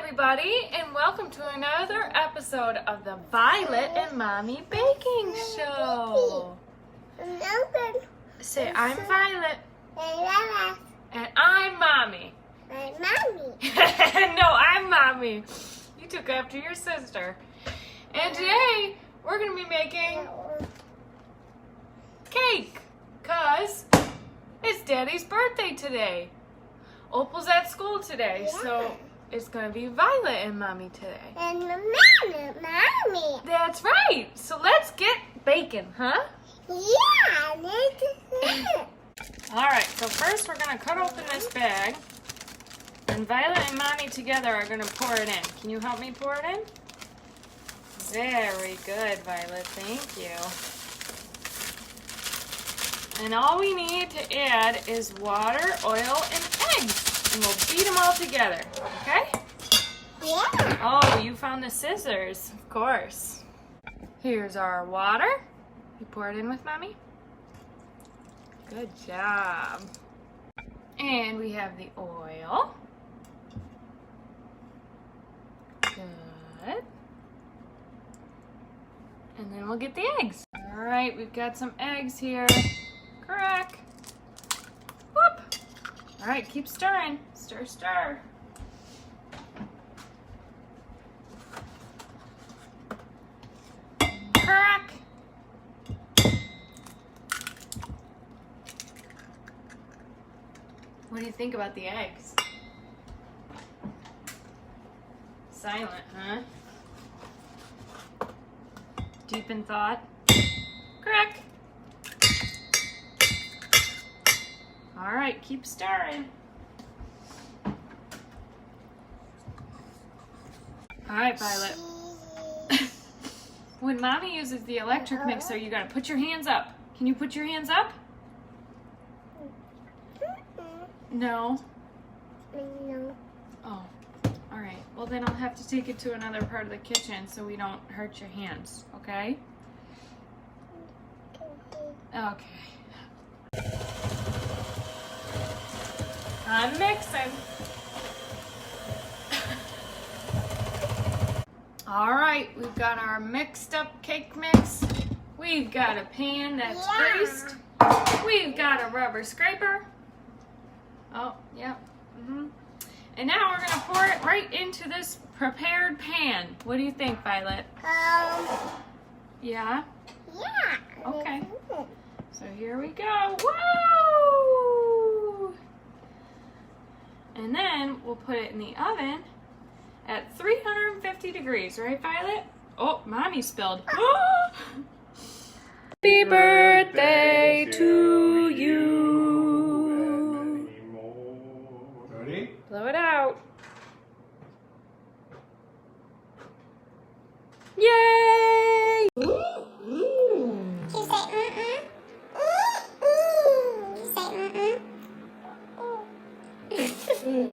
everybody, and welcome to another episode of the Violet and Mommy Baking Show. Say, I'm Violet. And I'm Mommy. No, I'm Mommy. You took after your sister. And today, we're going to be making cake, because it's Daddy's birthday today. Opal's at school today, so it's going to be Violet and Mommy today. And Mommy. That's right. So let's get baking, huh? Yeah, All right, so first we're going to cut open this bag. And Violet and Mommy together are going to pour it in. Can you help me pour it in? Very good, Violet. Thank you. And all we need to add is water, oil, and eggs. And we'll beat them all together, okay? Yeah. Oh, you found the scissors, of course. Here's our water. You pour it in with Mommy? Good job. And we have the oil. Good. And then we'll get the eggs. All right, we've got some eggs here. Crack. Whoop. All right, keep stirring. Stir, stir. Crack. What do you think about the eggs? Silent, huh? Deep in thought. Crack. All right, keep stirring. All right, Violet. When Mommy uses the electric mixer, you gotta put your hands up. Can you put your hands up? No. No. Oh, all right. Well, then I'll have to take it to another part of the kitchen so we don't hurt your hands, okay? Okay. I'm mixing. All right, we've got our mixed up cake mix. We've got a pan that's greased. We've got a rubber scraper. Oh, yep. And now we're gonna pour it right into this prepared pan. What do you think, Violet? Yeah? Yeah. Okay. So here we go. Woo! And then we'll put it in the oven at 350 degrees, right, Violet? Oh, Mommy spilled. Happy birthday to you. Ready? Blow it out. Yay!